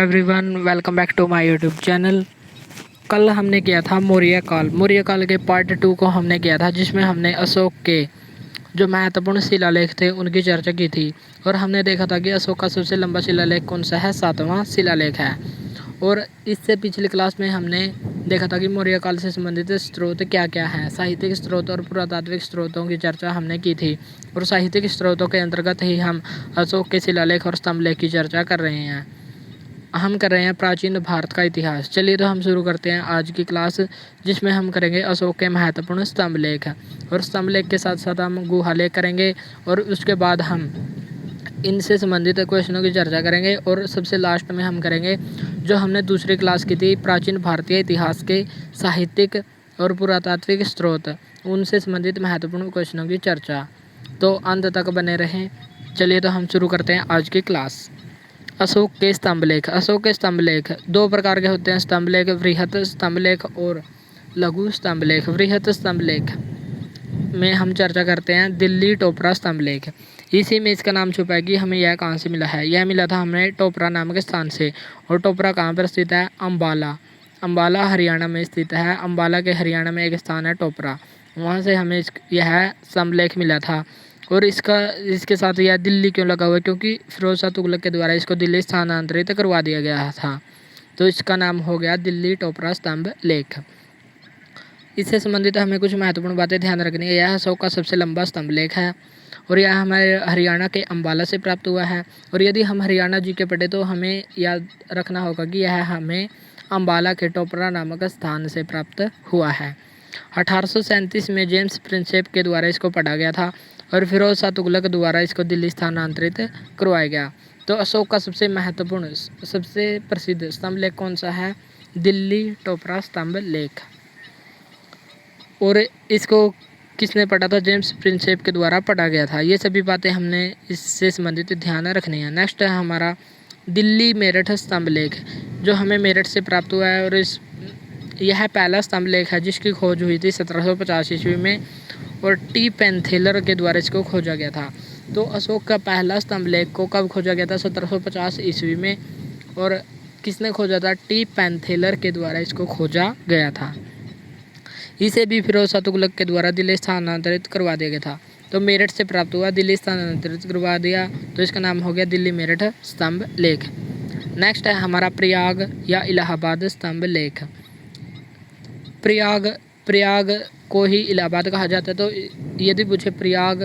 Everyone, welcome back to my YouTube channel. कल हमने किया था मौर्य काल के पार्ट 2 को हमने किया था, जिसमें हमने अशोक के जो महत्वपूर्ण शिलालेख थे उनकी चर्चा की थी। और हमने देखा था कि अशोक का सबसे लंबा शिलालेख कौन सा है, 7वां शिलालेख है। और इससे पिछली क्लास में हमने देखा था कि मौर्य काल से संबंधित स्रोत क्या क्या हैं। साहित्यिक स्रोत और पुरातात्विक स्रोतों की चर्चा हमने की थी, और साहित्यिक स्रोतों के अंतर्गत ही हम अशोक के शिलालेख और स्तंभलेख की चर्चा कर रहे हैं। हम कर रहे हैं प्राचीन भारत का इतिहास। चलिए तो हम शुरू करते हैं आज की क्लास, जिसमें हम करेंगे अशोक के महत्वपूर्ण स्तंभलेख। और स्तंभलेख के साथ साथ हम गुहालेख करेंगे, और उसके बाद हम इनसे संबंधित क्वेश्चनों की चर्चा करेंगे। और सबसे लास्ट में हम करेंगे जो हमने दूसरी क्लास की थी, प्राचीन भारतीय इतिहास के साहित्यिक और पुरातात्विक स्रोत, उनसे संबंधित महत्वपूर्ण क्वेश्चनों की चर्चा। तो अंत तक बने रहें। चलिए तो हम शुरू करते हैं आज की क्लास। अशोक के स्तंभलेख। अशोक के स्तंभलेख दो प्रकार के होते हैं, स्तंभलेख, वृहत स्तंभलेख और लघु स्तंभलेख। वृहत स्तंभलेख में हम चर्चा करते हैं दिल्ली टोपरा स्तंभलेख। इसी में इसका नाम छुपा है कि हमें यह कहाँ से मिला है। यह मिला था हमें टोपरा नामक स्थान से। और टोपरा कहाँ पर स्थित है? अम्बाला। अम्बाला हरियाणा में स्थित है। अम्बाला के हरियाणा में एक स्थान है टोपरा, वहाँ से हमें यह स्तंभलेख मिला था। और इसके साथ यह दिल्ली क्यों लगा हुआ है? क्योंकि फिरोज शाह तुगलक के द्वारा इसको दिल्ली स्थानांतरित करवा दिया गया था, तो इसका नाम हो गया दिल्ली टोपरा स्तंभ लेख। इससे संबंधित हमें कुछ महत्वपूर्ण बातें ध्यान रखनी है। यह अशोक का सबसे लंबा स्तंभ लेख है, और यह हमारे हरियाणा के अम्बाला से प्राप्त हुआ है। और यदि हम हरियाणा जी के पढ़े तो हमें याद रखना होगा कि यह हमें अम्बाला के टोपरा नामक स्थान से प्राप्त हुआ है। 1837 में जेम्स प्रिंसेप के द्वारा इसको पढ़ा गया था, और फिरोज शाह तुगलक द्वारा इसको दिल्ली स्थानांतरित करवाया गया। तो अशोक का सबसे महत्वपूर्ण, सबसे प्रसिद्ध स्तंभ लेख कौन सा है? दिल्ली टोपरा स्तंभ लेख। और इसको किसने पढ़ा था? जेम्स प्रिंसेप के द्वारा पढ़ा गया था। ये सभी बातें हमने इससे संबंधित ध्यान रखनी है। नेक्स्ट है हमारा दिल्ली मेरठ स्तंभ लेख, जो हमें मेरठ से प्राप्त हुआ है। और यह पहला स्तंभ लेख है जिसकी खोज हुई थी 1750 ईस्वी में, और टी पेंथेलर के द्वारा इसको खोजा गया था। तो अशोक का पहला स्तंभ लेख को कब खोजा गया था? 1750 ईस्वी में। और किसने खोजा था? टी पेंथेलर के द्वारा इसको खोजा गया था। इसे भी फिरोज शाह तुगलक के द्वारा दिल्ली स्थानांतरित करवा दिया गया था। तो मेरठ से प्राप्त हुआ, दिल्ली स्थानांतरित करवा दिया, तो इसका नाम हो गया दिल्ली मेरठ स्तंभ लेख। नेक्स्ट है हमारा प्रयाग या इलाहाबाद स्तंभ लेख। प्रयाग को ही इलाहाबाद कहा जाता है। तो यदि पूछे प्रयाग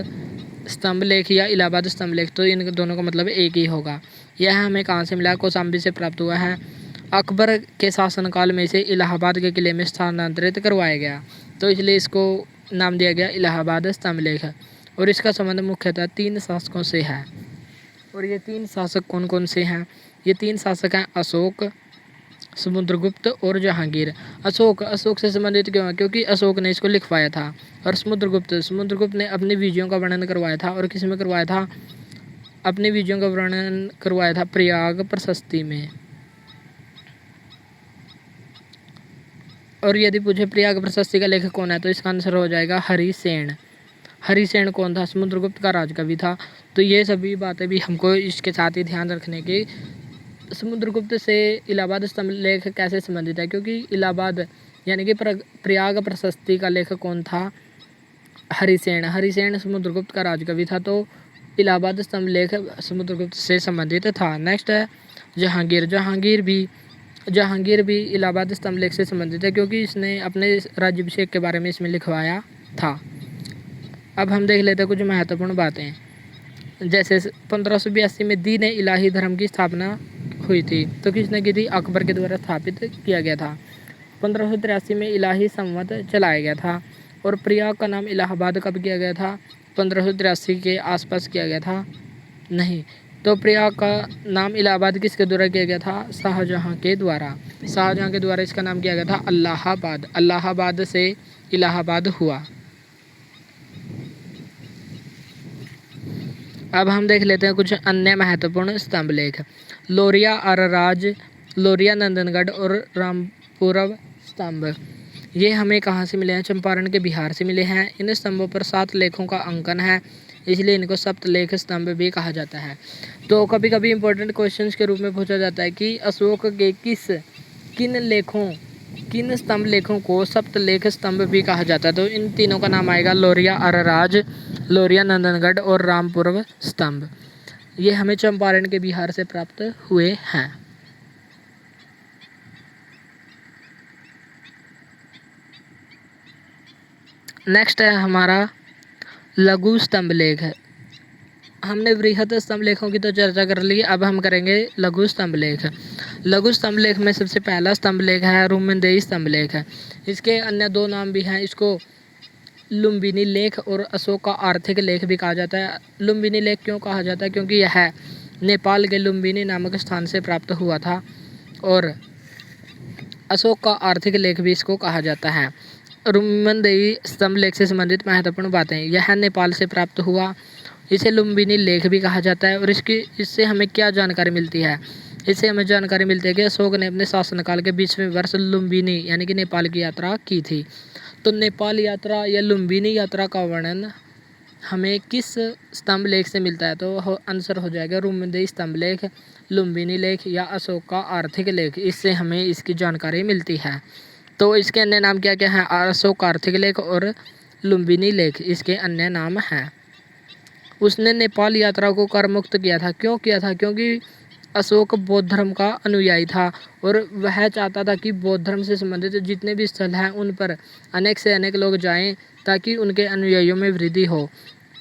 स्तंभ लेख या इलाहाबाद स्तंभ लेख, तो इन दोनों का मतलब एक ही होगा। यह हमें कहाँ से मिला? कौशाम्बी से प्राप्त हुआ है। अकबर के शासनकाल में इसे इलाहाबाद के किले में स्थानांतरित करवाया गया, तो इसलिए इसको नाम दिया गया इलाहाबाद स्तंभ लेख। और इसका संबंध मुख्यतः 3 शासकों से है। और ये 3 शासक कौन कौन से हैं? ये 3 शासक हैं अशोक, समुद्रगुप्त और जहांगीर। अशोक से संबंधित क्यों है? क्योंकि अशोक ने इसको लिखवाया था। और समुद्रगुप्त ने अपनी विजयों का वर्णन करवाया था। और किस में करवाया था? अपनी विजयों का वर्णन करवाया था प्रयाग प्रशस्ति में। और यदि पूछे प्रयाग प्रशस्ति का लेखक कौन है, तो इसका आंसर हो जाएगा हरिसेन। हरिसेन कौन था? समुद्रगुप्त का राजकवि था। तो ये सभी बातें भी हमको इसके साथ ही ध्यान रखने की। समुद्रगुप्त से इलाहाबाद स्तंभ लेख कैसे संबंधित है? क्योंकि इलाहाबाद यानी कि प्रयाग प्रशस्ति का लेखक कौन था? हरिसेन समुद्रगुप्त का राजकवि था, तो इलाहाबाद स्तंभ लेख समुद्रगुप्त से संबंधित था। नेक्स्ट है जहांगीर भी इलाहाबाद स्तंभ लेख से संबंधित है, क्योंकि इसने अपने राज्याभिषेक के बारे में इसमें लिखवाया था। अब हम देख लेते हैं कुछ महत्वपूर्ण बातें। जैसे 1582 में दीन इलाही धर्म की स्थापना हुई थी, तो किसने की थी? अकबर के द्वारा स्थापित किया गया था। 1583 में इलाही संवत चलाया गया था। और प्रयाग का नाम इलाहाबाद कब किया गया था? 1583 के आसपास किया गया था? नहीं। तो प्रयाग का नाम इलाहाबाद किसके द्वारा किया गया था? शाहजहाँ के द्वारा इसका नाम किया गया था अलाहाबाद से इलाहाबाद हुआ। अब हम देख लेते हैं कुछ अन्य महत्वपूर्ण स्तंभ लेख। लोरिया अरराज, लोरिया नंदनगढ़ और रामपुरव स्तंभ, ये हमें कहाँ से मिले हैं? चंपारण के बिहार से मिले हैं। इन स्तंभों पर 7 लेखों का अंकन है। इसलिए इनको सप्तलेख स्तंभ भी कहा जाता है। तो कभी कभी इंपॉर्टेंट क्वेश्चंस के रूप में पूछा जाता है कि अशोक के किन स्तंभ लेखों को सप्तलेख स्तंभ भी कहा जाता है। तो इन तीनों का नाम आएगा लोरिया अरराज, लोरिया नंदनगढ़ और रामपुरव स्तंभ। ये हमें चंपारण के बिहार से प्राप्त हुए हैं। नेक्स्ट है हमारा लघु स्तंभ लेख। हमने वृहत स्तंभ लेखों की तो चर्चा कर ली, अब हम करेंगे लघु स्तंभ लेख। लघु स्तंभ लेख में सबसे पहला स्तंभ लेख है रुमेंदेई स्तंभ लेख है। इसके अन्य दो नाम भी हैं, इसको लुम्बिनी लेख और अशोक का आर्थिक लेख भी कहा जाता है। लुम्बिनी लेख क्यों कहा जाता है? क्योंकि यह नेपाल के लुम्बिनी नामक स्थान से प्राप्त हुआ था। और अशोक का आर्थिक लेख भी इसको कहा जाता है। रुमेंदेई स्तंभ लेख से संबंधित महत्वपूर्ण बातें, यह नेपाल से प्राप्त हुआ, इसे लुम्बिनी लेख भी कहा जाता है। और इससे हमें क्या जानकारी मिलती है? इससे हमें जानकारी मिलती है कि अशोक ने अपने शासनकाल के 20वें वर्ष लुम्बिनी यानी कि नेपाल की यात्रा की थी। तो नेपाल यात्रा या लुम्बिनी यात्रा का वर्णन हमें किस स्तंभ लेख से मिलता है? तो आंसर हो जाएगा रुमेंदेई स्तंभ लेख, लुम्बिनी लेख या अशोक का आर्थिक लेख। इससे हमें इसकी जानकारी मिलती है। तो इसके अन्य नाम क्या क्या हैं? अशोक आर्थिक लेख और लुम्बिनी लेख इसके अन्य नाम हैं। उसने नेपाल यात्रा को कर मुक्त किया था। क्यों किया था? क्योंकि अशोक बौद्ध धर्म का अनुयायी था और वह चाहता था कि बौद्ध धर्म से संबंधित जितने भी स्थल हैं उन पर अनेक से अनेक लोग जाएं ताकि उनके अनुयायियों में वृद्धि हो।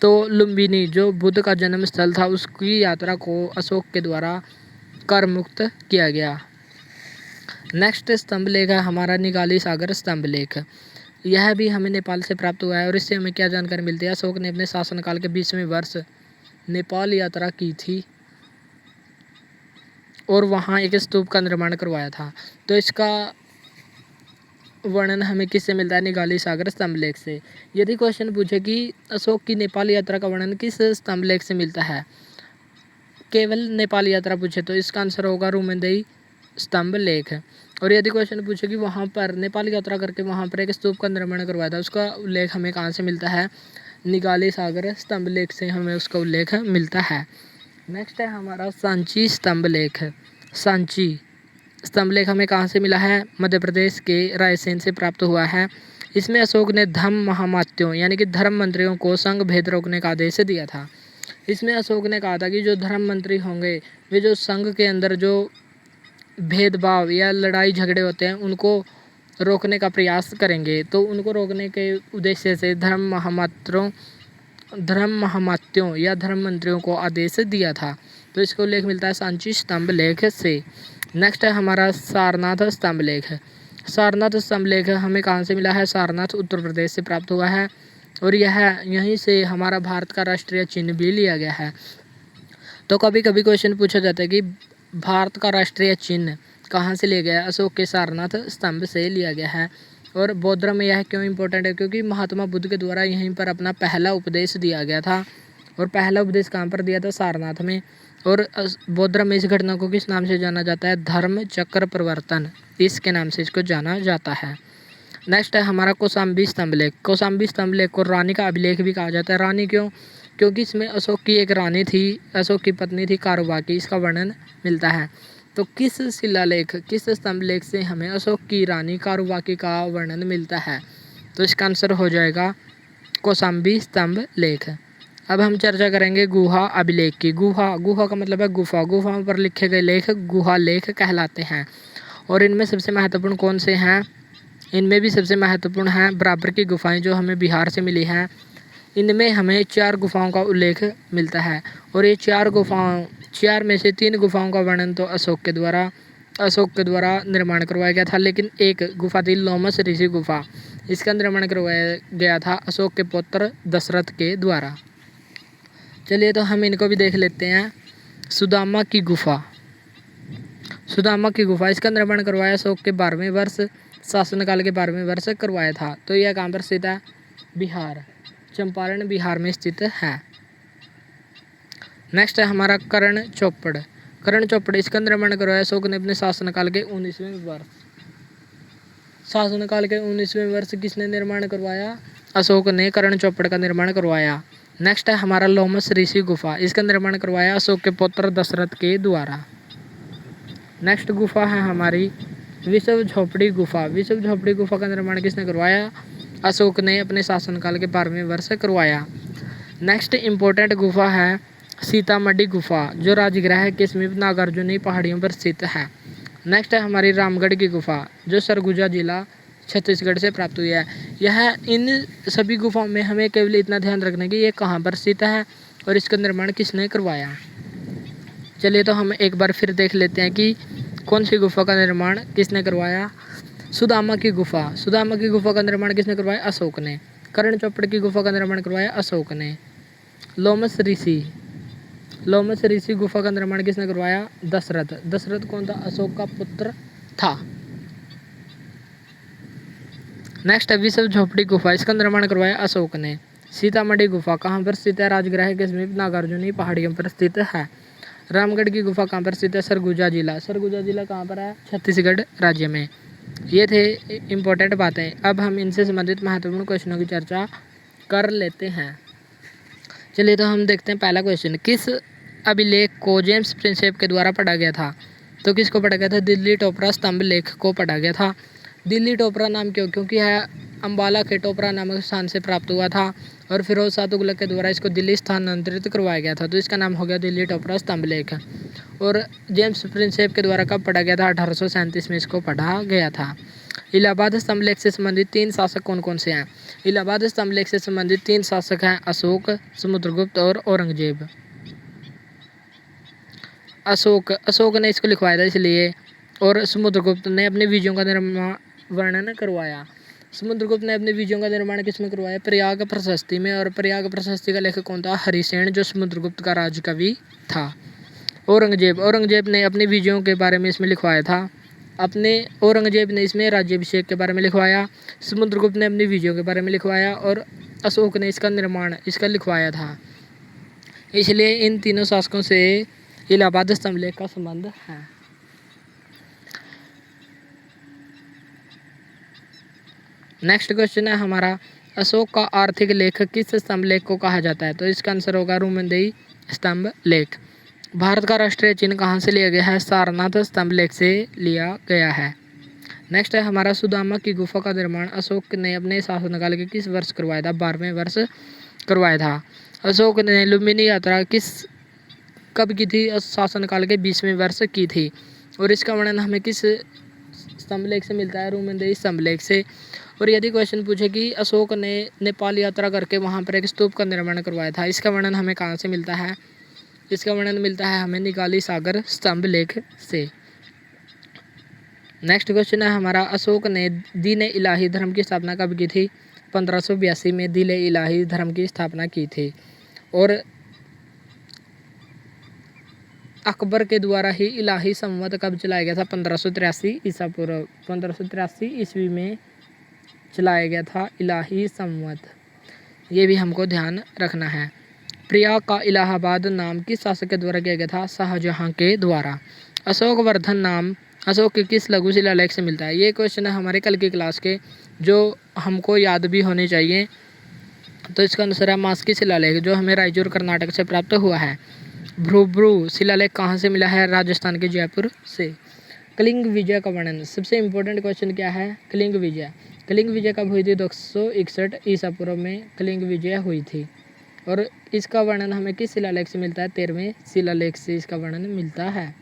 तो लुम्बिनी जो बुद्ध का जन्म स्थल था उसकी यात्रा को अशोक के द्वारा कर मुक्त किया गया। नेक्स्ट स्तंभ लेख है हमारा निगाली सागर स्तंभ लेख। यह भी हमें नेपाल से प्राप्त हुआ है और इससे हमें क्या जानकारी मिलती है? अशोक ने अपने शासनकाल के 20वें वर्ष नेपाल यात्रा की थी और वहाँ एक स्तूप का निर्माण करवाया था। तो इसका वर्णन हमें किससे मिलता है? निगाली सागर स्तंभ लेख से। यदि क्वेश्चन पूछे कि अशोक की नेपाल यात्रा का वर्णन किस स्तंभ लेख से मिलता है, केवल नेपाल यात्रा पूछे तो इसका आंसर होगा रुमेंदेई स्तंभ लेख। और यदि क्वेश्चन पूछे कि वहाँ पर नेपाल यात्रा करके वहाँ पर एक स्तूप का निर्माण करवाया था, उसका उल्लेख हमें कहाँ से मिलता है? निगाली सागर स्तंभ लेख से हमें उसका उल्लेख मिलता है। नेक्स्ट है हमारा सांची स्तंभ लेख। सांची स्तंभ लेख हमें कहाँ से मिला है? मध्य प्रदेश के रायसेन से प्राप्त हुआ है। इसमें अशोक ने धम्म महामात्यों यानी कि धर्म मंत्रियों को संघ भेद रोकने का आदेश दिया था। इसमें अशोक ने कहा था कि जो धर्म मंत्री होंगे वे जो संघ के अंदर जो भेदभाव या लड़ाई झगड़े होते हैं उनको रोकने का प्रयास करेंगे। तो उनको रोकने के उद्देश्य से धर्म महामात्यों या धर्म मंत्रियों को आदेश दिया था। तो इसको उल्लेख मिलता है सांची स्तंभ लेख से। नेक्स्ट है हमारा सारनाथ स्तंभ लेख। सारनाथ स्तंभ लेख हमें कहाँ से मिला है? सारनाथ उत्तर प्रदेश से प्राप्त हुआ है और यहीं से हमारा भारत का राष्ट्रीय चिन्ह भी लिया गया है। तो कभी कभी क्वेश्चन पूछा जाता है कि भारत का राष्ट्रीय चिन्ह कहाँ से लिया गया है? अशोक के सारनाथ स्तंभ से लिया गया है। और बौद्ध धर्म में यह क्यों इम्पोर्टेंट है? क्योंकि महात्मा बुद्ध के द्वारा यहीं पर अपना पहला उपदेश दिया गया था। और पहला उपदेश कहाँ पर दिया था? सारनाथ में। और बौद्ध धर्म में इस घटना को किस नाम से जाना जाता है? धर्म चक्र परिवर्तन, इसके नाम से इसको जाना जाता है। नेक्स्ट है हमारा कौशाम्बी स्तंभ लेख। कौशाम्बी स्तंभ लेख को रानी का अभिलेख भी कहा जाता है। रानी क्यों? क्योंकि इसमें अशोक की एक रानी थी, अशोक की पत्नी थी कारुबाकी, इसका वर्णन मिलता है। तो किस शिलालेख, किस स्तंभ लेख से हमें अशोक की रानी कारुबाकी का वर्णन मिलता है? तो इसका आंसर हो जाएगा कौशाम्बी स्तंभ लेख। अब हम चर्चा करेंगे गुहा अभिलेख की। गुहा का मतलब है गुफा। गुफाओं पर लिखे गए लेख गुहा लेख कहलाते हैं। और इनमें सबसे महत्वपूर्ण कौन से हैं? इनमें भी सबसे महत्वपूर्ण हैं बराबर की गुफाएं जो हमें बिहार से मिली हैं। इनमें हमें 4 गुफाओं का उल्लेख मिलता है और ये 4 में से 3 गुफाओं का वर्णन तो अशोक के द्वारा निर्माण करवाया गया था। लेकिन एक गुफा थी लोमस ऋषि गुफा, इसका निर्माण करवाया गया था अशोक के पुत्र दशरथ के द्वारा। चलिए तो हम इनको भी देख लेते हैं। सुदामा की गुफा। सुदामा की गुफा इसका निर्माण करवाया अशोक के 12वें वर्ष शासनकाल के 12वें वर्ष करवाया था। तो यह कहाँ पर स्थित है? बिहार, चंपारण बिहार में स्थित है। नेक्स्ट है हमारा कर्ण चौपड़। कर्ण चौपड़ इसका निर्माण करवाया अशोक ने अपने शासनकाल के 19वें वर्ष। शासनकाल के 19वें वर्ष किसने निर्माण करवाया? अशोक ने कर्ण चौपड़ का निर्माण करवाया। नेक्स्ट है हमारा लोमस ऋषि गुफा, इसका निर्माण करवाया अशोक के पुत्र दशरथ के द्वारा। नेक्स्ट गुफा है हमारी विश्व झोपड़ी गुफा। विश्व झोपड़ी गुफा का निर्माण किसने करवाया? अशोक ने अपने शासनकाल के 12वें वर्ष करवाया। नेक्स्ट इम्पोर्टेंट गुफा है सीतामढ़ी गुफा, जो राजगृह के समीप नागार्जुनी पहाड़ियों पर स्थित है। नेक्स्ट है हमारी रामगढ़ की गुफा, जो सरगुजा जिला छत्तीसगढ़ से प्राप्त हुई है। यह इन सभी गुफाओं में हमें केवल इतना ध्यान रखना कि ये कहाँ पर स्थित है और इसका निर्माण किसने करवाया। चलिए तो हम एक बार फिर देख लेते हैं कि कौन सी गुफा का निर्माण किसने करवाया। सुदामा की गुफा, सुदामा की गुफा का निर्माण किसने करवाया? अशोक ने। कर्ण चोपड़ की गुफा का निर्माण करवाया अशोक ने। लोमस ऋषि गुफा का निर्माण किसने करवाया? दशरथ। दशरथ कौन था? अशोक का पुत्र था। नेक्स्ट है विश्व झोपड़ी गुफा, इसका निर्माण करवाया अशोक ने। सीतामढ़ी गुफा कहाँ पर स्थित है? राजगृह के समीप नागार्जुनी पहाड़ियों पर स्थित है। रामगढ़ की गुफा कहाँ पर स्थित है? सरगुजा जिला। सरगुजा जिला कहाँ पर है? छत्तीसगढ़ राज्य में। ये थे इम्पोर्टेंट बातें। अब हम इनसे संबंधित महत्वपूर्ण क्वेश्चनों की चर्चा कर लेते हैं। चलिए तो हम देखते हैं पहला क्वेश्चन, किस अभिलेख को जेम्स प्रिंसेप के द्वारा पढ़ा गया था? तो किसको पढ़ा गया था? दिल्ली टोपरा स्तंभ लेख को पढ़ा गया था। दिल्ली टोपरा नाम क्यों? क्योंकि यह अम्बाला के टोपरा नामक स्थान से प्राप्त हुआ था और फिरोज शाह तुगलक के द्वारा इसको दिल्ली स्थानांतरित करवाया गया था, तो इसका नाम हो गया दिल्ली टोपरा स्तंभ लेख। और जेम्स प्रिंसेप के द्वारा कब पढ़ा गया था? 1837 में इसको पढ़ा गया था। इलाहाबाद स्तंभ लेख से संबंधित 3 शासक कौन कौन से हैं? इलाहाबाद स्तंभ लेख से संबंधित 3 शासक हैं अशोक, समुद्रगुप्त और औरंगजेब। अशोक ने इसको लिखवाया था इसलिए, और समुद्रगुप्त ने अपने विजयों का वर्णन करवाया। समुद्रगुप्त ने अपने विजयों का निर्माण किसमें करवाया? प्रयाग प्रशस्ति में। और प्रयाग प्रशस्ति का लेखक कौन था? हरिसेन, जो समुद्रगुप्त का राजकवि था। औरंगजेब ने अपने विजयों के बारे में इसमें लिखवाया था। औरंगजेब ने इसमें राज्याभिषेक के बारे में लिखवाया। समुद्रगुप्त ने अपनी विजयों के बारे में लिखवाया और अशोक ने इसका लिखवाया था। इसलिए इन तीनों शासकों से इलाहाबाद स्तंभ लेख का संबंध है। नेक्स्ट क्वेश्चन है हमारा, अशोक का आर्थिक लेख किस स्तंभ लेख को कहा जाता है? तो इसका आंसर होगा रुमेनदेही स्तंभ लेख। भारत का राष्ट्रीय चिन्ह कहाँ से लिया गया है? सारनाथ स्तंभ लेख से लिया गया है। नेक्स्ट है हमारा, सुदामा की गुफा का निर्माण अशोक ने अपने शासनकाल के किस वर्ष करवाया था? 12वें वर्ष करवाया था। अशोक ने लुम्बिनी यात्रा कब की थी? शासनकाल के 20वें वर्ष की थी। और इसका वर्णन हमें किस स्तंभ लेख से मिलता है? रुमेनदेही स्तंभ लेख से। और यदि क्वेश्चन पूछे कि अशोक ने नेपाल यात्रा करके वहाँ पर एक स्तूप का निर्माण करवाया था, इसका वर्णन हमें कहाँ से मिलता है? इसका वर्णन मिलता है हमें निकाली सागर स्तंभ लेख से। नेक्स्ट क्वेश्चन है हमारा, अशोक ने दीन इलाही धर्म की स्थापना कब की थी? 1582 में दीन इलाही धर्म की स्थापना की थी। और अकबर के द्वारा ही इलाही संवत कब चलाया गया था? 1583 ईसा पूर्व। 1583 ईस्वी में चलाया गया था इलाही संवत। ये भी हमको ध्यान रखना है। प्रयाग का इलाहाबाद नाम किस शासक के द्वारा किया गया था? शाहजहां के द्वारा। अशोक वर्धन नाम अशोक के किस लघु शिलालेख से मिलता है? ये क्वेश्चन है हमारे कल की क्लास के, जो हमको याद भी होने चाहिए। तो इसका आंसर है मास्की शिलालेख, जो हमें रायचूर कर्नाटक से प्राप्त हुआ है। भ्रुभ्रु शिलालेख कहाँ से मिला है? राजस्थान के जयपुर से। कलिंग विजय का वर्णन, सबसे इम्पोर्टेंट क्वेश्चन क्या है? कलिंग विजय। कलिंग विजय कब हुई थी? 261 ईसा पूर्व में कलिंग विजय हुई थी। और इसका वर्णन हमें किस शिलालेख से मिलता है? 13वें शिलालेख से इसका वर्णन मिलता है।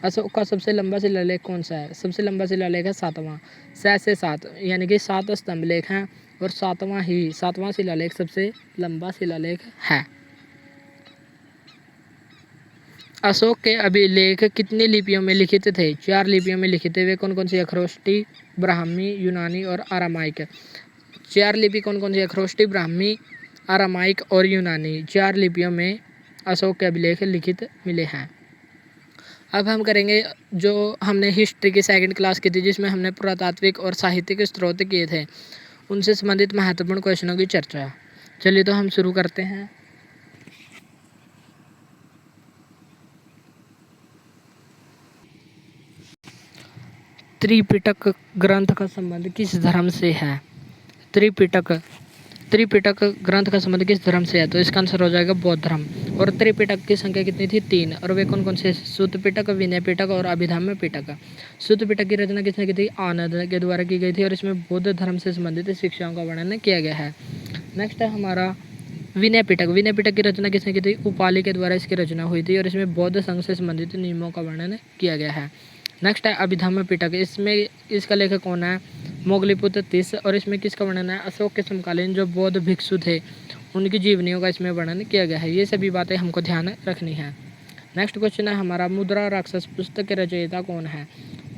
अशोक का सबसे लंबा शिलालेख कौन सा है? सबसे लंबा शिलालेख है 7वां। 7 से 7 यानी कि 7 स्तंभ लेख हैं और 7वां शिलालेख सबसे लंबा शिलालेख है। अशोक के अभिलेख कितनी लिपियों में लिखित थे? 4 लिपियों में लिखित थे। वे कौन कौन सी है? खरोष्टी, ब्राह्मी, यूनानी और आरामाइक। 4 लिपि कौन कौन सी है? खरोष्टी, ब्राह्मी, आरामाइक और यूनानी। 4 लिपियों में अशोक के अभिलेख लिखित मिले हैं। अब हम करेंगे जो हमने हिस्ट्री की सेकंड क्लास की थी, जिसमें हमने पुरातात्विक और साहित्यिक स्रोत किए थे, उनसे संबंधित महत्वपूर्ण क्वेश्चनों की चर्चा। चलिए तो हम शुरू करते हैं। त्रिपिटक ग्रंथ का संबंध किस धर्म से है? त्रिपिटक त्रिपिटक ग्रंथ का संबंध किस धर्म से है? तो इसका आंसर हो जाएगा बौद्ध धर्म। और त्रिपिटक की संख्या कितनी थी? 3। और वे कौन कौन से? सुत्त पिटक, विनय पिटक और अभिधम्म पिटक। सुत्त पिटक की रचना किसने की थी? आनंद के द्वारा की गई थी और इसमें बौद्ध धर्म से संबंधित शिक्षाओं का वर्णन किया गया है। नेक्स्ट है हमारा विनय पिटक। विनय पिटक की रचना किसने की थी? उपाली के द्वारा इसकी रचना हुई थी और इसमें बौद्ध संघ से संबंधित नियमों का वर्णन किया गया है। नेक्स्ट है अभिधम्म पिटक। इसमें इसका लेखक कौन है? मोगलीपुत्र तीस। और इसमें किसका वर्णन है? अशोक के समकालीन जो बौद्ध भिक्षु थे उनकी जीवनियों का इसमें वर्णन किया गया है। ये सभी बातें हमको ध्यान रखनी है। नेक्स्ट क्वेश्चन है हमारा मुद्रा राक्षस पुस्तक के रचयिता कौन है?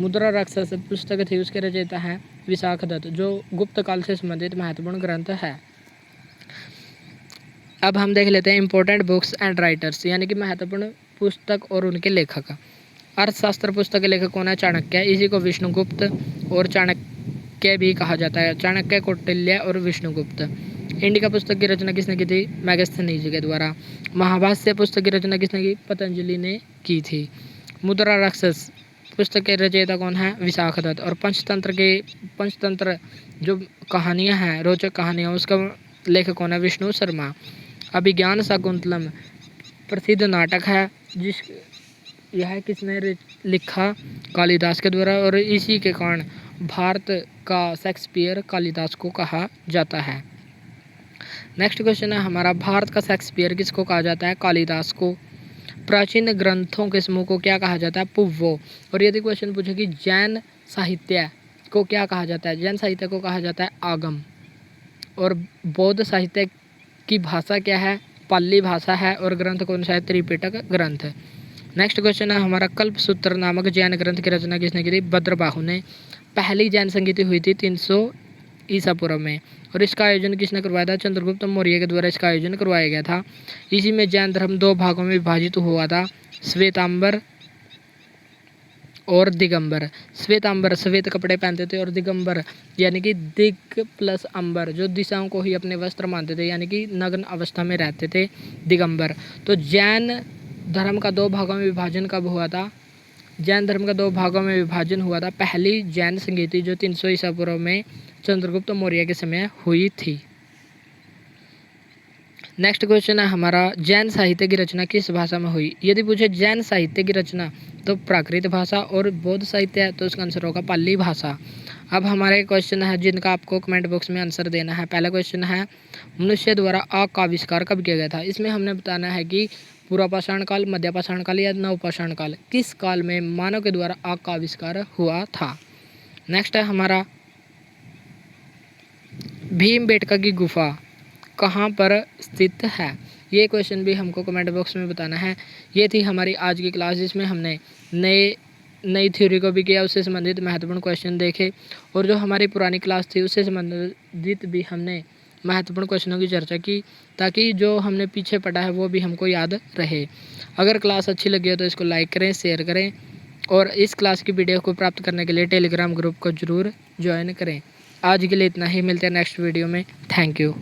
मुद्रा राक्षस पुस्तक थी उसके रचयिता है विशाखदत्त, जो गुप्त काल से संबंधित महत्वपूर्ण ग्रंथ है। अब हम देख लेते हैं इंपॉर्टेंट बुक्स एंड राइटर्स, यानी कि महत्वपूर्ण पुस्तक और उनके लेखक। अर्थशास्त्र पुस्तक के लेखक कौन है? चाणक्य। इसी को विष्णुगुप्त और चाणक्य भी कहा जाता है। चाणक्य, कौटिल्य और विष्णुगुप्त। इंडिका पुस्तक की रचना किसने की थी? मैगस्थनीज के द्वारा। महाभाष्य पुस्तक की रचना किसने की? पतंजलि ने की थी। मुद्रा राक्षस पुस्तक के रचयिता कौन है? विशाखदत्त। और पंचतंत्र जो कहानियाँ हैं, रोचक कहानियाँ, उसका लेखक कौन है? विष्णु शर्मा। अभिज्ञान शाकुंतलम प्रसिद्ध नाटक है जिस यह किसने लिखा? कालिदास के द्वारा। और इसी के कारण भारत का शेक्सपियर कालिदास को कहा जाता है। नेक्स्ट क्वेश्चन है हमारा भारत का शेक्सपियर किसको कहा जाता है? कालिदास को। प्राचीन ग्रंथों के समूह को क्या कहा जाता है? पुव्वो। और यदि क्वेश्चन पूछे कि जैन साहित्य को क्या कहा जाता है? जैन साहित्य को कहा जाता है आगम। और बौद्ध साहित्य की भाषा क्या है? पाली भाषा है। और ग्रंथ कौन सा है? त्रिपिटक ग्रंथ। नेक्स्ट क्वेश्चन है हमारा कल्पसूत्र नामक जैन ग्रंथ की रचना किसने की थी? भद्रबाहु ने। पहली जैन संगीति हुई थी 300 ईसा पूर्व में। और इसका आयोजन किसने करवाया था? चंद्रगुप्त मौर्य के द्वारा इसका आयोजन करवाया गया था। इसी में जैन धर्म 2 भागों में विभाजित हुआ था, श्वेतांबर और दिगंबर। श्वेतांबर श्वेत कपड़े पहनते थे और दिगंबर यानी कि दिग प्लस अंबर जो दिशाओं को ही अपने वस्त्र मानते थे, यानी कि नग्न अवस्था में रहते थे, दिगंबर। तो जैन धर्म का 2 भागों में विभाजन कब हुआ था? जैन धर्म का 2 भागों में विभाजन हुआ था पहली जैन संगीति जो 300 ईसा पूर्व में चंद्रगुप्त मौर्य के समय हुई थी। नेक्स्ट क्वेश्चन है हमारा जैन साहित्य की रचना किस भाषा में हुई? यदि पूछे जैन साहित्य की रचना तो प्राकृत भाषा, और बौद्ध साहित्य है तो उसका आंसर होगा पाली भाषा। अब हमारे क्वेश्चन है जिनका आपको कमेंट बॉक्स में आंसर देना है। पहला क्वेश्चन है मनुष्य द्वारा आग का आविष्कार कब किया गया था? इसमें हमने बताना है कि पूर्वापाषाण काल, मध्यपाषाण काल या नवपाषाण काल, किस काल में मानव के द्वारा आग का आविष्कार हुआ था। नेक्स्ट है हमारा भीमबेटका की गुफा कहाँ पर स्थित है? ये क्वेश्चन भी हमको कमेंट बॉक्स में बताना है। ये थी हमारी आज की क्लास जिसमें हमने नई थ्योरी को भी किया, उससे संबंधित महत्वपूर्ण क्वेश्चन देखे, और जो हमारी पुरानी क्लास थी उससे संबंधित भी हमने महत्वपूर्ण क्वेश्चनों की चर्चा की, ताकि जो हमने पीछे पढ़ा है वो भी हमको याद रहे। अगर क्लास अच्छी लगी हो तो इसको लाइक करें, शेयर करें, और इस क्लास की वीडियो को प्राप्त करने के लिए टेलीग्राम ग्रुप को ज़रूर ज्वाइन करें। आज के लिए इतना ही, मिलते हैं नेक्स्ट वीडियो में। Thank you.